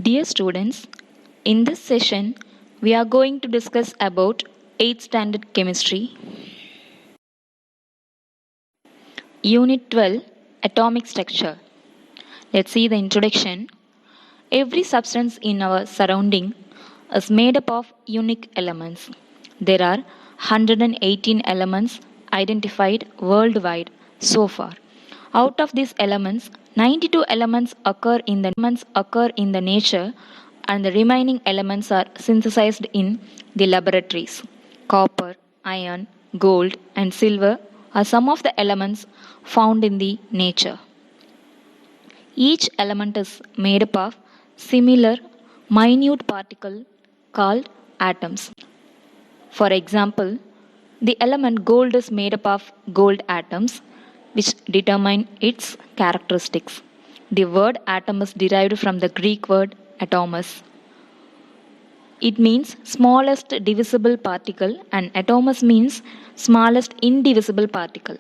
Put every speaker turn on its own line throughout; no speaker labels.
Dear students, in this session we are going to discuss about 8th standard chemistry, unit 12, atomic structure. Let's see the introduction. Every substance in our surrounding is made up of unique elements. There are 118 elements identified worldwide so far. Out of these elements, 92 elements occur in the nature and the remaining elements are synthesized in the laboratories. Copper, iron, gold and silver are some of the elements found in the nature. Each element is made up of similar minute particle called atoms. For example, the element gold is made up of gold atoms which determine its characteristics. The word atom is derived from the Greek word atomos. It means smallest divisible particle and atomos means smallest indivisible particle.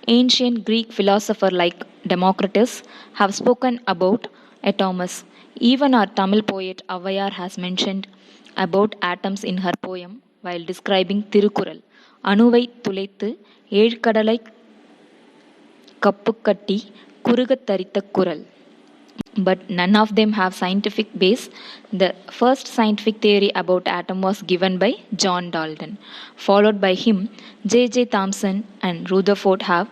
Ancient Greek philosophers like Democritus have spoken about atoms. Even our Tamil poet Avayar has mentioned about atoms in her poem while describing Tirukural. அணுவை துளைத்து ஏழ்கடலை கப்புக்கட்டி குறுகத் தரித்த குரல். But none of them have scientific base. The first scientific theory about atom was given by John Dalton. Followed by him, J.J. Thomson and Rutherford have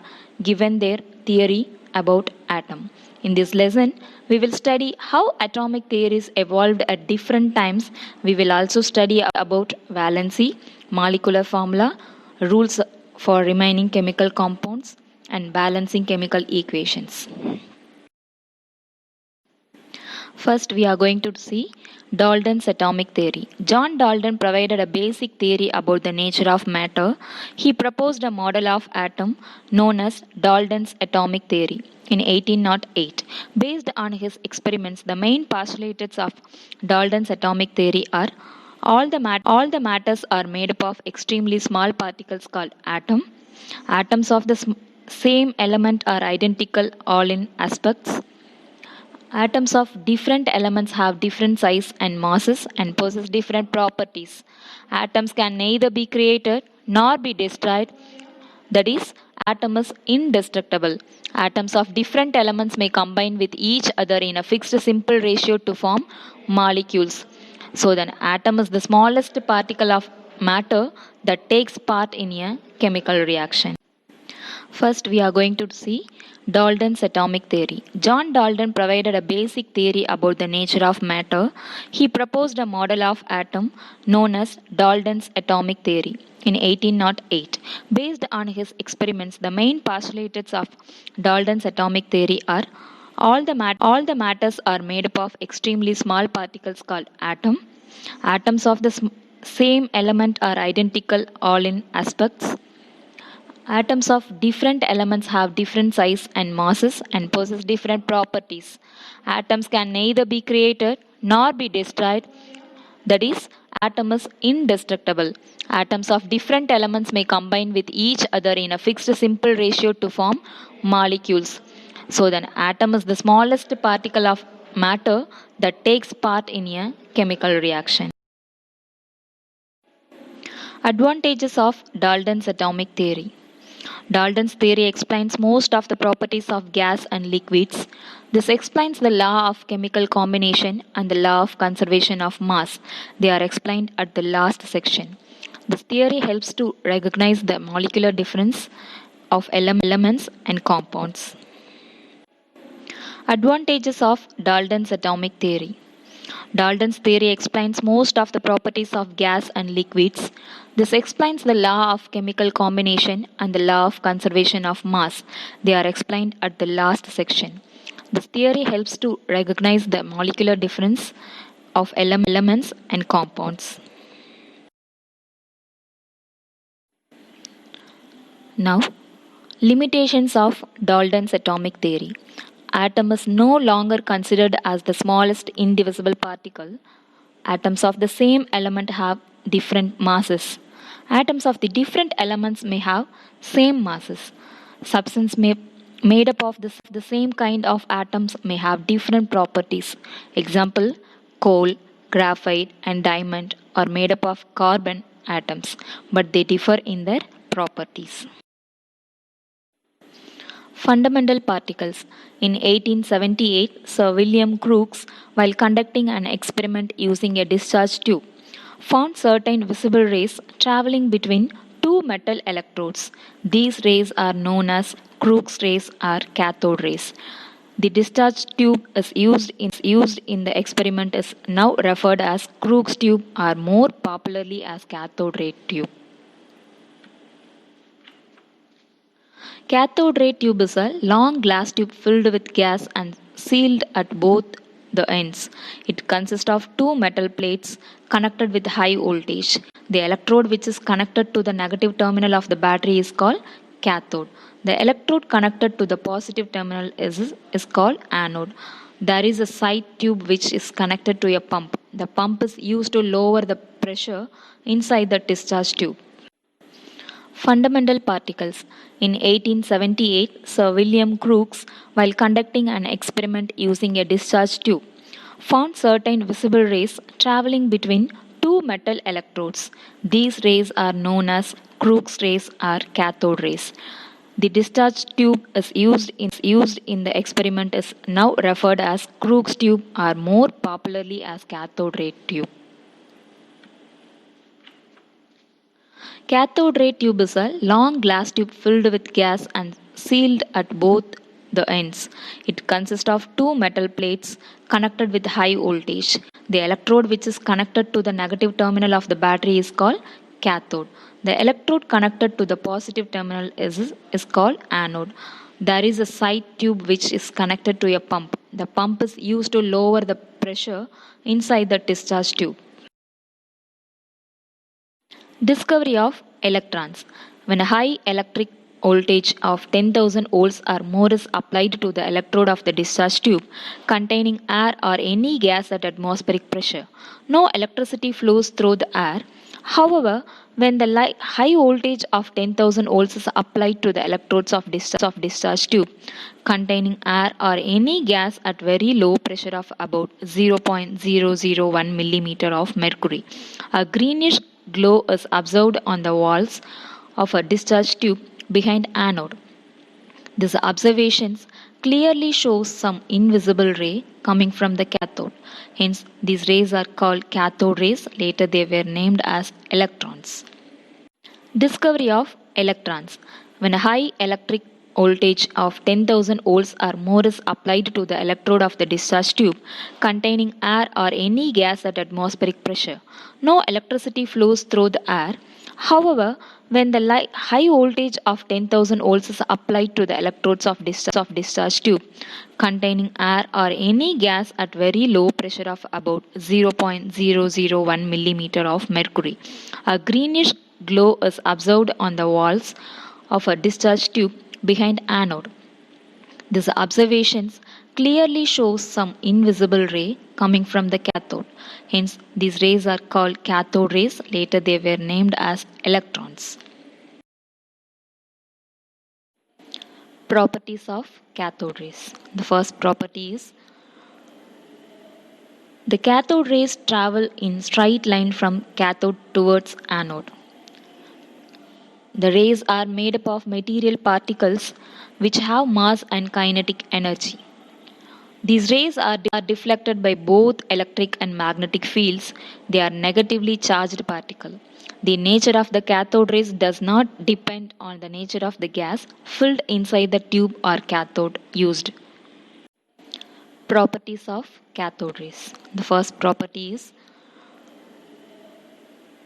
given their theory about atom. In this lesson, we will study how atomic theories evolved at different times. We will also study about valency, molecular formula, rules for remaining chemical compounds, and balancing chemical equations. First, we are going to see Dalton's atomic theory. John Dalton provided a basic theory about the nature of matter. He proposed a model of atom known as Dalton's atomic theory in 1808. Based on his experiments, the main postulates of Dalton's atomic theory are all the matters are made up of extremely small particles called atom. Atoms of the same element are identical all in aspects. Atoms of different elements have different size and masses and possess different properties. Atoms can neither be created nor be destroyed. That is, atom is indestructible. Atoms of different elements may combine with each other in a fixed simple ratio to form molecules. So then atom is the smallest particle of matter that takes part in a chemical reaction. First, we are going to see Dalton's atomic theory. John Dalton provided a basic theory about the nature of matter. He proposed a model of atom known as Dalton's atomic theory in 1808. Based on his experiments, the main postulates of Dalton's atomic theory are all the matters are made up of extremely small particles called atom. Atoms of the same element are identical all in aspects. Atoms of different elements have different size and masses and possess different properties. Atoms can neither be created nor be destroyed. That is, atom is indestructible. Atoms of different elements may combine with each other in a fixed simple ratio to form molecules. So then atom is the smallest particle of matter that takes part in a chemical reaction. Advantages of Dalton's atomic theory. Dalton's theory explains most of the properties of gas and liquids. This explains the law of chemical combination and the law of conservation of mass. They are explained at the last section. This theory helps to recognize the molecular difference of elements and compounds. Advantages of Dalton's atomic theory. Dalton's theory explains most of the properties of gas and liquids. This explains the law of chemical combination and the law of conservation of mass. They are explained at the last section. This theory helps to recognize the molecular difference of elements and compounds. Now, limitations of Dalton's atomic theory. Atom is no longer considered as the smallest indivisible particle. Atoms of the same element have different masses. Atoms of the different elements may have same masses. Substance may made up of the same kind of atoms may have different properties. Example, coal, graphite, and diamond are made up of carbon atoms, but they differ in their properties. Fundamental particles. In 1878, Sir William Crookes, while conducting an experiment using a discharge tube, found certain visible rays traveling between two metal electrodes. These rays are known as Crookes rays or cathode rays. The discharge tube is used in the experiment is now referred as Crookes tube or more popularly as cathode ray tube. Cathode ray tube is a long glass tube filled with gas and sealed at both the ends. It consists of two metal plates connected with high voltage. The electrode which is connected to the negative terminal of the battery is called cathode. The electrode connected to the positive terminal is called anode. There is a side tube which is connected to a pump. The pump is used to lower the pressure inside the discharge tube. Fundamental particles. In 1878, Sir William Crookes, while conducting an experiment using a discharge tube, found certain visible rays traveling between two metal electrodes. These rays are known as Crookes rays or cathode rays. The discharge tube is used in the experiment is now referred as Crookes tube or more popularly as cathode ray tube. Cathode ray tube is a long glass tube filled with gas and sealed at both the ends. It consists of two metal plates connected with high voltage. The electrode which is connected to the negative terminal of the battery is called cathode. The electrode connected to the positive terminal is called anode. There is a side tube which is connected to a pump. The pump is used to lower the pressure inside the discharge tube. Discovery of electrons. When a high electric voltage of 10,000 volts or more is applied to the electrode of the discharge tube containing air or any gas at atmospheric pressure, no electricity flows through the air. However, when the high voltage of 10,000 volts is applied to the electrodes of discharge tube containing air or any gas at very low pressure of about 0.001 millimeter of mercury, a greenish glow is observed on the walls of a discharge tube behind anode. These observations clearly show some invisible ray coming from the cathode. Hence, these rays are called cathode rays. Later, they were named as electrons. Discovery of electrons. When a high electric voltage of 10,000 volts or more is applied to the electrode of the discharge tube containing air or any gas at atmospheric pressure, no electricity flows through the air. However, when the high voltage of 10,000 volts is applied to the electrodes of discharge tube containing air or any gas at very low pressure of about 0.001 millimeter of mercury, a greenish glow is observed on the walls of a discharge tube behind anode. These observations clearly show some invisible ray coming from the cathode. Hence, these rays are called cathode rays. Later, they were named as electrons. Properties of cathode rays. The first property is the cathode rays travel in straight line from cathode towards anode. The rays are made up of material particles which have mass and kinetic energy. These rays are deflected by both electric and magnetic fields. They are negatively charged particles. The nature of the cathode rays does not depend on the nature of the gas filled inside the tube or cathode used. Properties of cathode rays. The first property is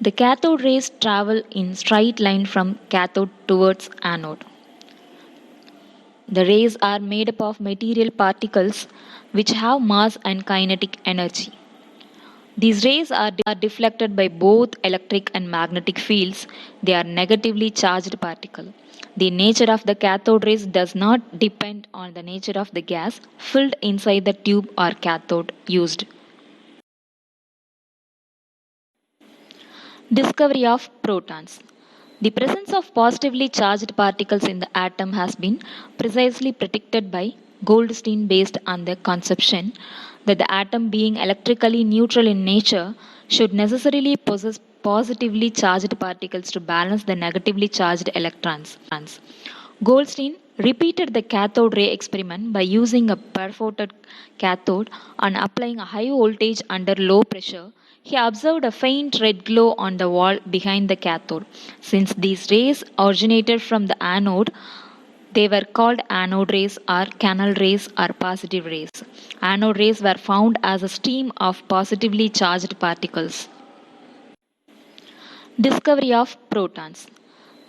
the cathode rays travel in straight line from cathode towards anode. The rays are made up of material particles which have mass and kinetic energy. These rays are deflected by both electric and magnetic fields. They are negatively charged particles. The nature of the cathode rays does not depend on the nature of the gas filled inside the tube or cathode used. Discovery of protons. The presence of positively charged particles in the atom has been precisely predicted by Goldstein based on the conception that the atom, being electrically neutral in nature, should necessarily possess positively charged particles to balance the negatively charged electrons. Goldstein repeated the cathode ray experiment by using a perforated cathode and applying a high voltage under low pressure. He observed a faint red glow on the wall behind the cathode. Since these rays originated from the anode, they were called anode rays or canal rays or positive rays. Anode rays were found as a stream of positively charged particles. Discovery of protons.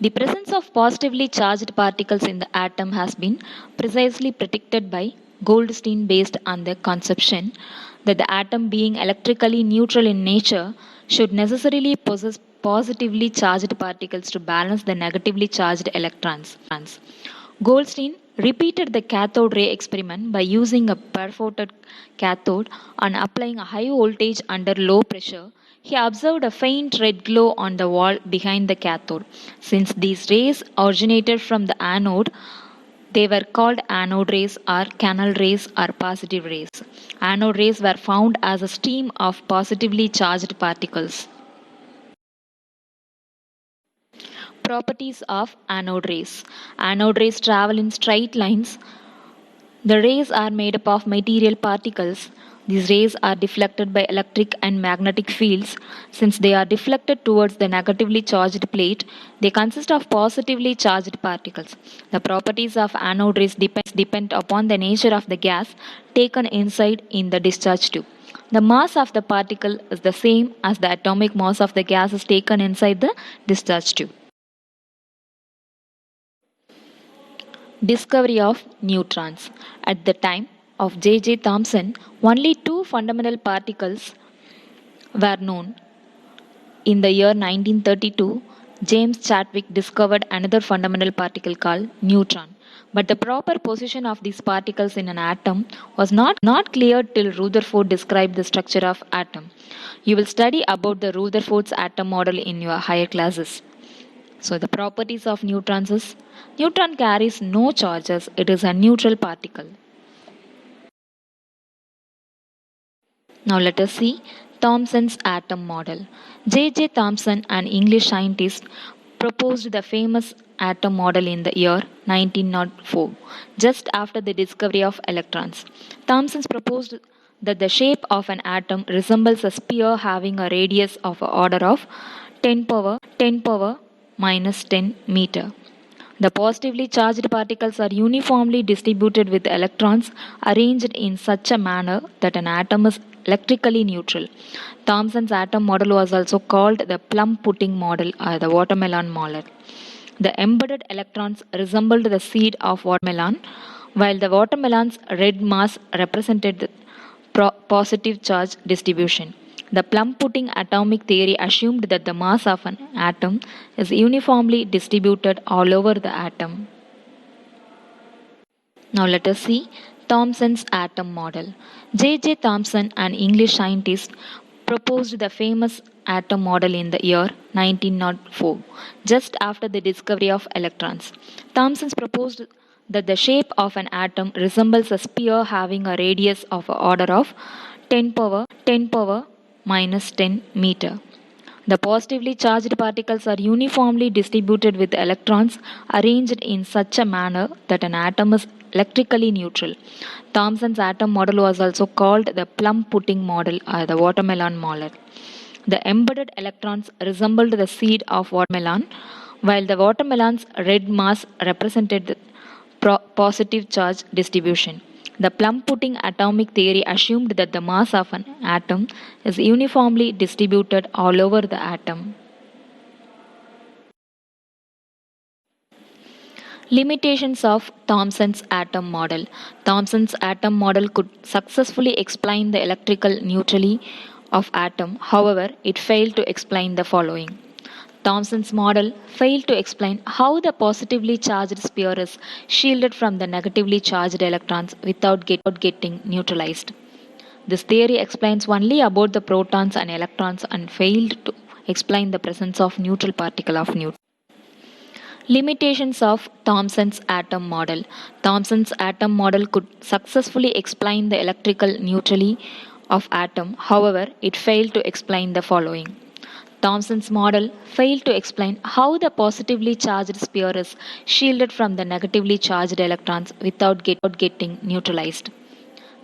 The presence of positively charged particles in the atom has been precisely predicted by Goldstein based on the conception that the atom, being electrically neutral in nature, should necessarily possess positively charged particles to balance the negatively charged electrons. Goldstein repeated the cathode ray experiment by using a perforated cathode and applying a high voltage under low pressure. He observed a faint red glow on the wall behind the cathode. Since these rays originated from the anode, they were called anode rays or canal rays or positive rays. Anode rays were found as a stream of positively charged particles. Properties of anode rays. Anode rays travel in straight lines. The rays are made up of material particles. These rays are deflected by electric and magnetic fields. Since they are deflected towards the negatively charged plate, they consist of positively charged particles. The properties of anode rays depend upon the nature of the gas taken inside in the discharge tube. The mass of the particle is the same as the atomic mass of the gas is taken inside the discharge tube. Discovery of neutrons. At the time of J.J. Thomson, only two fundamental particles were known. In the year 1932, James Chadwick discovered another fundamental particle called neutron. But the proper position of these particles in an atom was not clear till Rutherford described the structure of atom. You will study about the Rutherford's atom model in your higher classes. So the properties of neutrons is neutron carries no charges, it is a neutral particle. Now let us see Thomson's atom model. J.J. Thomson, an English scientist, proposed the famous atom model in the year 1904, just after the discovery of electrons. Thomson proposed that the shape of an atom resembles a sphere having a radius of order of 10 power minus 10 meter. The positively charged particles are uniformly distributed with electrons arranged in such a manner that an atom is electrically neutral. Thomson's atom model was also called the plum pudding model or the watermelon model. The embedded electrons resembled the seed of watermelon, while the watermelon's red mass represented the positive charge distribution. The plum pudding atomic theory assumed that the mass of an atom is uniformly distributed all over the atom. Now let us see Thomson's atom model. J.J. Thomson, an English scientist, proposed the famous atom model in the year 1904, just after the discovery of electrons. Thomson proposed that the shape of an atom resembles a sphere having a radius of order of 10 power minus 10 meter. The positively charged particles are uniformly distributed with electrons arranged in such a manner that an atom is electrically neutral. Thomson's atom model was also called the plum pudding model or the watermelon model. The embedded electrons resembled the seed of watermelon, while the watermelon's red mass represented the positive charge distribution. The plum pudding atomic theory assumed that the mass of an atom is uniformly distributed all over the atom. Limitations of Thomson's atom model. Thomson's atom model could successfully explain the electrical neutrality of atom. However, it failed to explain the following. Thomson's model failed to explain how the positively charged sphere is shielded from the negatively charged electrons without getting neutralized. This theory explains only about the protons and electrons and failed to explain the presence of neutral particle of neutron. Limitations of Thomson's atom model. Thomson's atom model could successfully explain the electrical neutrality of atom. However, it failed to explain the following. Thomson's model failed to explain how the positively charged sphere is shielded from the negatively charged electrons without getting neutralized.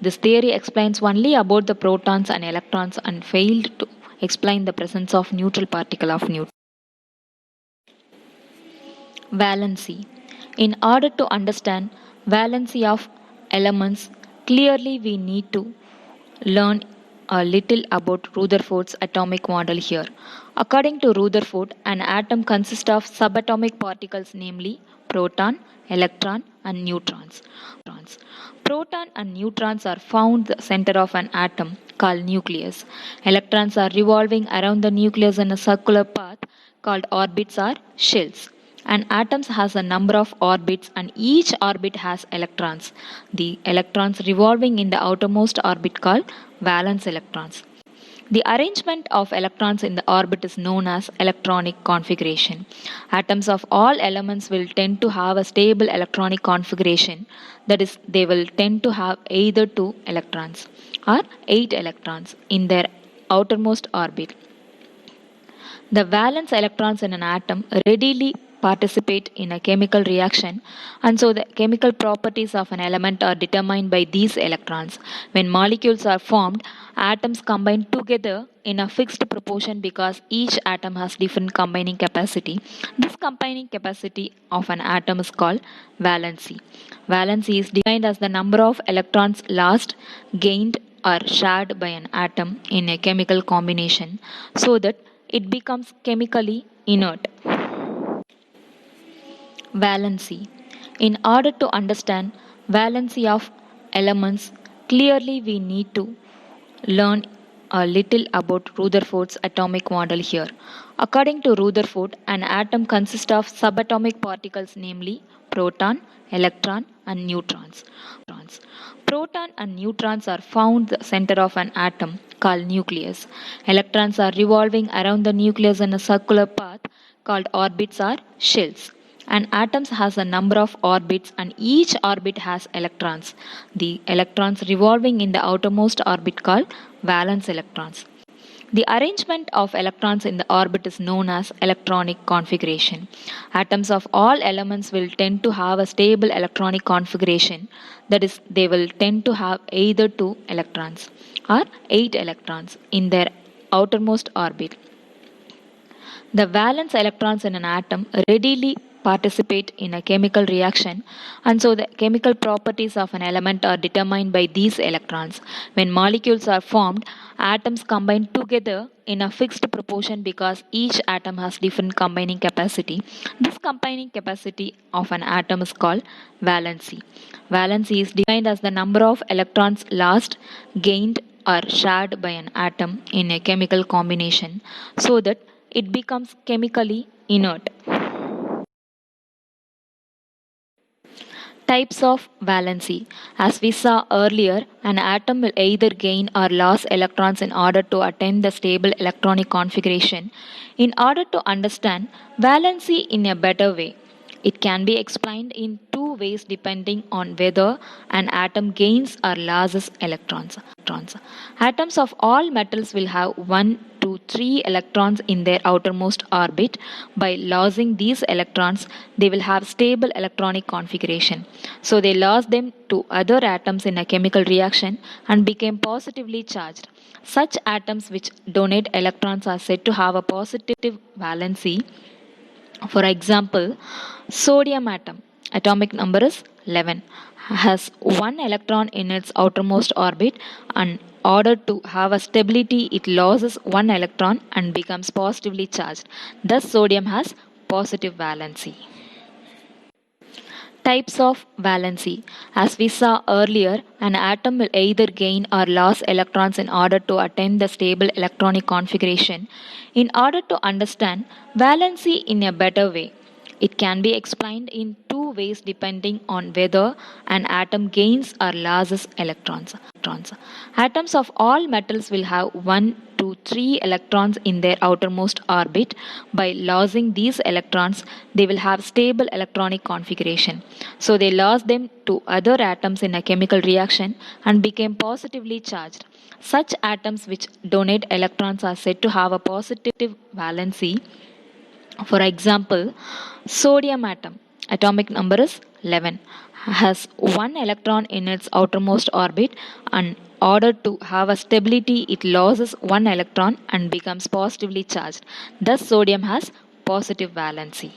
This theory explains only about the protons and electrons and failed to explain the presence of neutral particle of neutron. Valency. In order to understand valency of elements, clearly we need to learn a little about Rutherford's atomic model here. According to Rutherford, an atom consists of subatomic particles, namely proton, electron, and neutrons. Proton and neutrons are found the center of an atom called nucleus. Electrons are revolving around the nucleus in a circular path called orbits or shells. An atom has a number of orbits and each orbit has electrons. The electrons revolving in the outermost orbit called valence electrons. The arrangement of electrons in the orbit is known as electronic configuration. Atoms of all elements will tend to have a stable electronic configuration, that is, they will tend to have either 2 electrons or 8 electrons in their outermost orbit. The valence electrons in an atom readily participate in a chemical reaction, and so the chemical properties of an element are determined by these electrons. When molecules are formed, atoms combine together in a fixed proportion because each atom has different combining capacity. This combining capacity of an atom is called valency. Valency is defined as the number of electrons lost, gained, or shared by an atom in a chemical combination so that it becomes chemically inert. Valency. In order to understand valency of elements, clearly we need to learn a little about Rutherford's atomic model here. According to Rutherford, an atom consists of subatomic particles, namely proton, electron, and neutrons. Proton and neutrons are found the center of an atom called nucleus. Electrons are revolving around the nucleus in a circular path called orbits or shells. An atom has a number of orbits and each orbit has electrons. The electrons revolving in the outermost orbit called valence electrons. The arrangement of electrons in the orbit is known as electronic configuration. Atoms of all elements will tend to have a stable electronic configuration, that is, they will tend to have either 2 electrons or 8 electrons in their outermost orbit. The valence electrons in an atom readily participate in a chemical reaction, and so the chemical properties of an element are determined by these electrons. When molecules are formed, atoms combine together in a fixed proportion because each atom has different combining capacity. This combining capacity of an atom is called valency. Valency is defined as the number of electrons lost, gained, or shared by an atom in a chemical combination so that it becomes chemically inert. Types of valency. As we saw earlier, an atom will either gain or lose electrons in order to attain the stable electronic configuration. In order to understand valency in a better way, it can be explained in 2 ways depending on whether an atom gains or loses electrons. Atoms of all metals will have 1 to 3 electrons in their outermost orbit. By losing these electrons, they will have stable electronic configuration. So they lost them to other atoms in a chemical reaction and became positively charged. Such atoms which donate electrons are said to have a positive valency. For example, sodium atom, atomic number is 11, has 1 electron in its outermost orbit. In order to have a stability, it loses 1 electron and becomes positively charged. Thus, sodium has positive valency. Types of valency. As we saw earlier, an atom will either gain or lose electrons in order to attain the stable electronic configuration. In order to understand valency in a better way, it can be explained in 2 ways depending on whether an atom gains or loses electrons. Atoms of all metals will have 1 to 3 electrons in their outermost orbit. By losing these electrons, they will have stable electronic configuration. So they lost them to other atoms in a chemical reaction and became positively charged. Such atoms which donate electrons are said to have a positive valency. For example, sodium atom, atomic number is 11, has one electron in its outermost orbit. And in order to have a stability, it loses one electron and becomes positively charged. Thus, sodium has positive valency.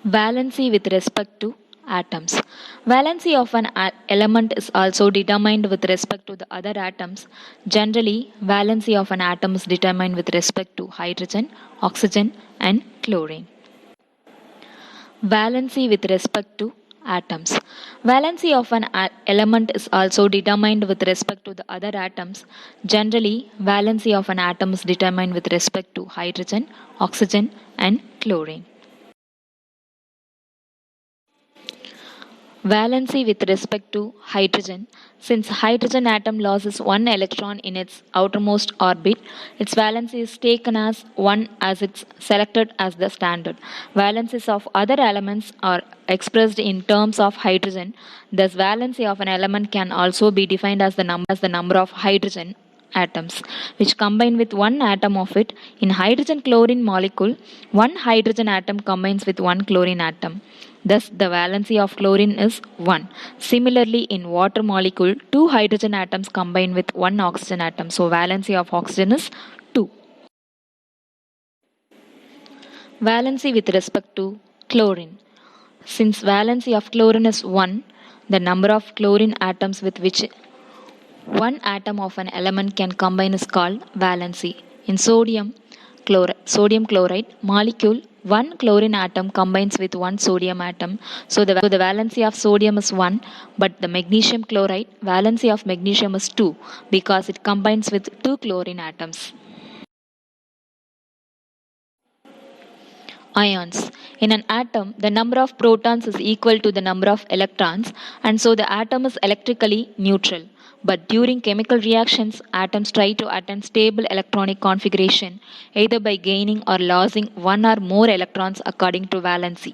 Valency with respect to atoms. Valency of an element is also determined with respect to the other atoms. Generally, valency of an atom is determined with respect to hydrogen, oxygen, and chlorine. Valency with respect to atoms. Valency of an element is also determined with respect to the other atoms. Generally, valency of an atom is determined with respect to hydrogen, oxygen, and chlorine. Valency with respect to hydrogen. Since hydrogen atom loses one electron in its outermost orbit, its valency is taken as 1 as it's selected as the standard. Valencies of other elements are expressed in terms of hydrogen. Thus, valency of an element can also be defined as the number of hydrogen atoms which combine with one atom of it. In hydrogen chlorine molecule, one hydrogen atom combines with one chlorine atom. Thus, the valency of chlorine is 1. Similarly, in water molecule, two hydrogen atoms combine with one oxygen atom. So, valency of oxygen is 2. Valency with respect to chlorine. Since valency of chlorine is 1, the number of chlorine atoms with which one atom of an element can combine is called valency. In sodium chloride molecule, one chlorine atom combines with one sodium atom. So the valency of sodium is 1, but the magnesium chloride valency of magnesium is 2 because it combines with two chlorine atoms. Ions. In an atom, the number of protons is equal to the number of electrons, and so the atom is electrically neutral. But during chemical reactions, atoms try to attain stable electronic configuration either by gaining or losing one or more electrons according to valency.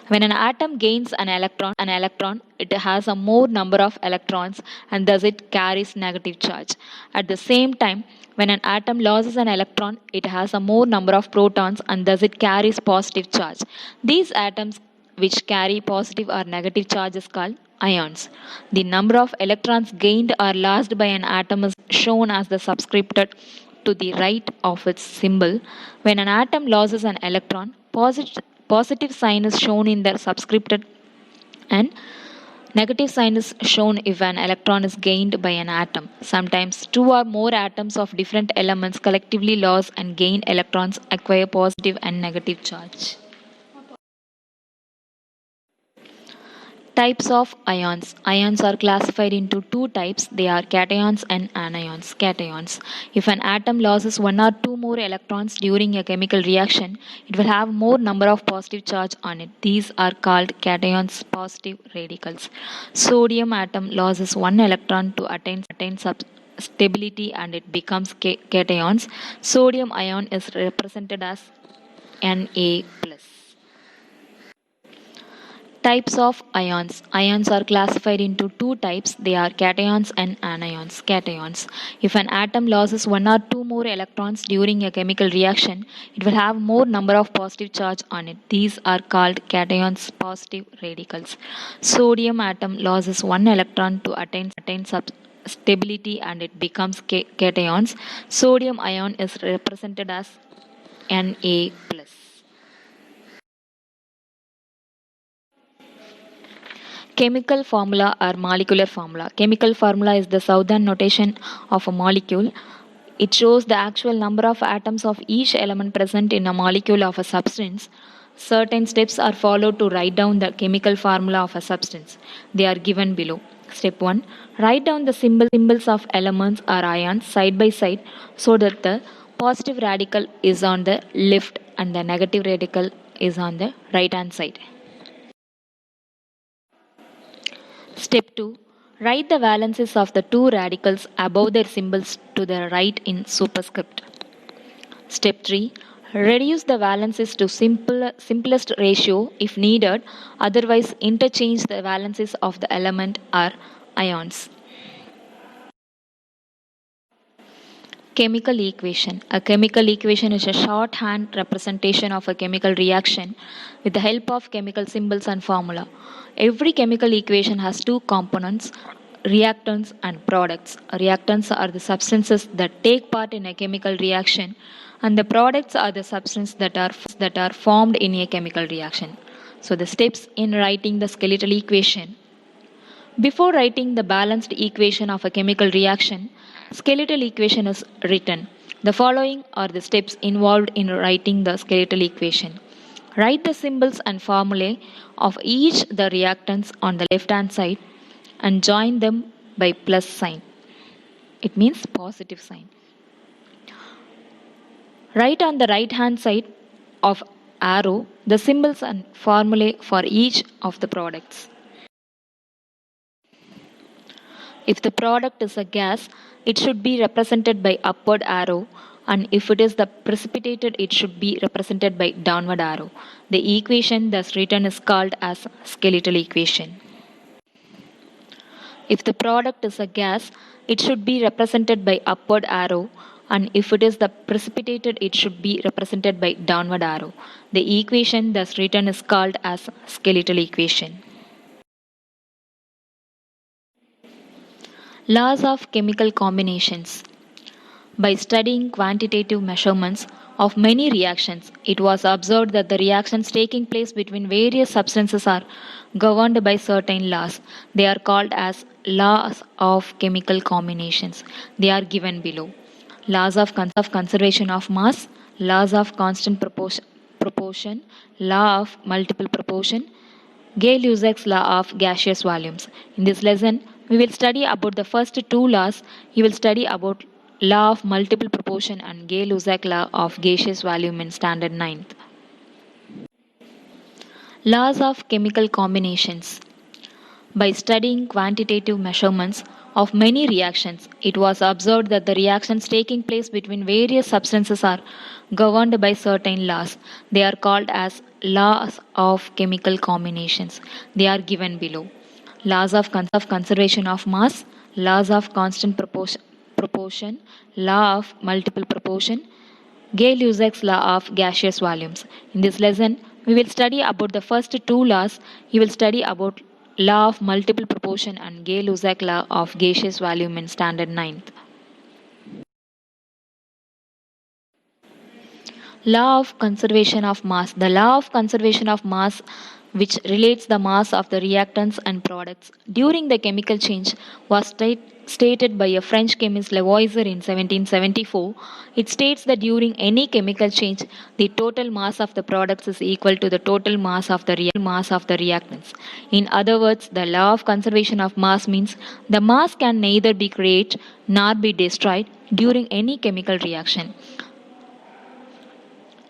When an atom gains an electron, it has a more number of electrons and thus it carries negative charge. At the same time, when an atom loses an electron, it has a more number of protons and thus it carries positive charge. These atoms which carry positive or negative charge is called ions. The number of electrons gained or lost by an atom is shown as the subscripted to the right of its symbol. When an atom loses an electron, positive sign is shown in the subscripted and negative sign is shown if an electron is gained by an atom. Sometimes two or more atoms of different elements collectively lose and gain electrons acquire positive and negative charge. Types of ions. Ions are classified into two types. They are cations and anions. Cations. If an atom loses one or two more electrons during a chemical reaction, it will have more number of positive charge on it. These are called cations, positive radicals. Sodium atom loses one electron to attain stability and it becomes cations. Sodium ion is represented as Na+. Types of ions. Ions are classified into two types. They are cations and anions. Cations. If an atom loses one or two more electrons during a chemical reaction, it will have more number of positive charge on it. These are called cations, positive radicals. Sodium atom loses one electron to attain stability and it becomes cations. Sodium ion is represented as Na+. Chemical formula or molecular formula. Chemical formula is the Southern notation of a molecule. It shows the actual number of atoms of each element present in a molecule of a substance. Certain steps are followed to write down the chemical formula of a substance. They are given below. Step 1. Write down the symbols of elements or ions side by side so that the positive radical is on the left and the negative radical is on the right hand side. Step 2. Write the valences of the two radicals above their symbols to the right in superscript. Step 3. Reduce the valences to simplest ratio if needed, otherwise interchange the valences of the element or ions. Chemical equation. A chemical equation is a shorthand representation of a chemical reaction with the help of chemical symbols and formula. Every chemical equation has two components, reactants and products. Reactants are the substances that take part in a chemical reaction, and the products are the substances that are formed in a chemical reaction. So the steps in writing the skeletal equation. Before writing the balanced equation of a chemical reaction, skeletal equation is written. The following are the steps involved in writing the skeletal equation. Write the symbols and formulae of each the reactants on the left hand side and join them by plus sign. It means positive sign. Write on the right hand side of arrow the symbols and formulae for each of the products. If the product is a gas, it should be represented by upward arrow, and if it is the precipitated, it should be represented by downward arrow. The equation thus written is called as skeletal equation. If the product is a gas, it should be represented by upward arrow, and if it is the precipitated, it should be represented by downward arrow. The equation thus written is called as skeletal equation. Laws of chemical combinations. By studying quantitative measurements of many reactions, it was observed that the reactions taking place between various substances are governed by certain laws. They are called as laws of chemical combinations. They are given below. Laws of conservation of mass, laws of constant proportion, law of multiple proportion, Gay-Lussac's law of gaseous volumes. In this lesson, we will study about the first two laws. You will study about law of multiple proportion and Gay-Lussac law of gaseous volume in standard 9th. Laws of chemical combinations. By studying quantitative measurements of many reactions, it was observed that the reactions taking place between various substances are governed by certain laws. They are called as laws of chemical combinations. They are given below. Laws of conservation of mass, laws of constant proportion, law of multiple proportion, Gay-Lussac's law of gaseous volumes. In this lesson, we will study about the first two laws. You will study about law of multiple proportion and Gay-Lussac law of gaseous volume in standard 9th. Law of conservation of mass. The law of conservation of mass, which relates the mass of the reactants and products during the chemical change, was stated by a French chemist Lavoisier in 1774. It states that during any chemical change, the total mass of the products is equal to the total mass of the reactants. In other words, the law of conservation of mass means the mass can neither be created nor be destroyed during any chemical reaction.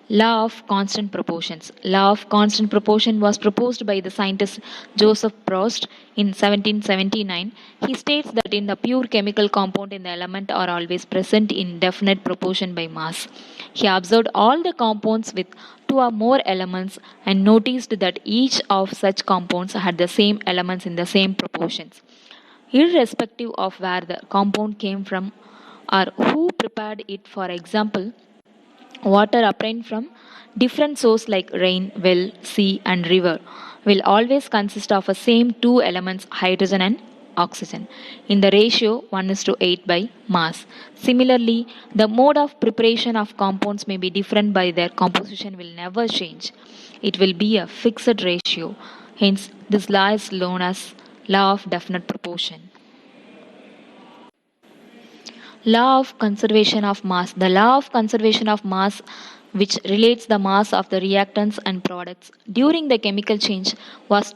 Law of constant proportions. Law of constant proportion was proposed by the scientist Joseph Proust in 1779. He states that in the pure chemical compound in the element are always present in definite proportion by mass. He observed all the compounds with two or more elements and noticed that each of such compounds had the same elements in the same proportions. Irrespective of where the compound came from or who prepared it, for example, water obtained from different sources like rain, well, sea, and river will always consist of the same two elements, hydrogen and oxygen, in the ratio 1 is to 8 by mass. Similarly, the mode of preparation of compounds may be different, but their composition will never change. It will be a fixed ratio. Hence, this law is known as law of definite proportion. Law of conservation of mass. The law of conservation of mass, which relates the mass of the reactants and products during the chemical change, was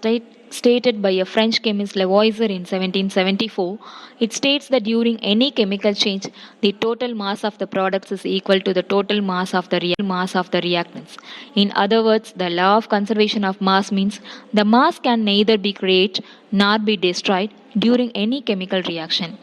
stated by a French chemist Lavoisier in 1774. It states that during any chemical change, the total mass of the products is equal to the total mass of the reactants. In other words, the law of conservation of mass means the mass can neither be created nor be destroyed during any chemical reaction.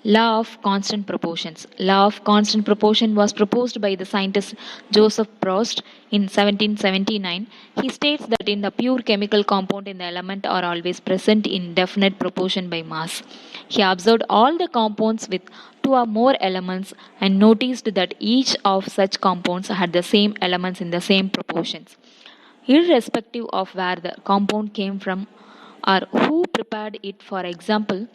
Law of constant proportions. Law of constant proportion was proposed by the scientist Joseph Proust in 1779. He states that in the pure chemical compound in the element are always present in definite proportion by mass. He observed all the compounds with two or more elements and noticed that each of such compounds had the same elements in the same proportions. Irrespective of where the compound came from or who prepared it, for example,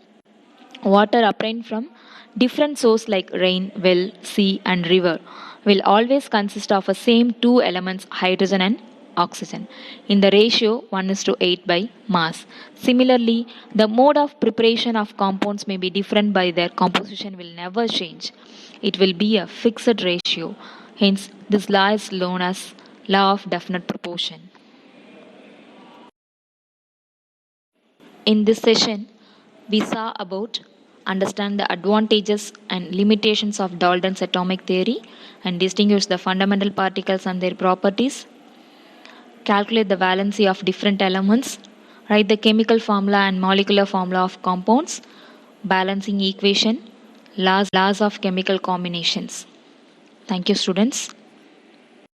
water obtained from different sources like rain, well, sea, and river will always consist of the same two elements, hydrogen and oxygen, in the ratio 1 is to 8 by mass. Similarly, the mode of preparation of compounds may be different, by their composition will never change. It will be a fixed ratio. Hence, this law is known as law of definite proportion. In this session, we saw about understand the advantages and limitations of Dalton's atomic theory and distinguish the fundamental particles and their properties, calculate the valency of different elements, write the chemical formula and molecular formula of compounds, balancing equation, laws of chemical combinations. Thank you, students.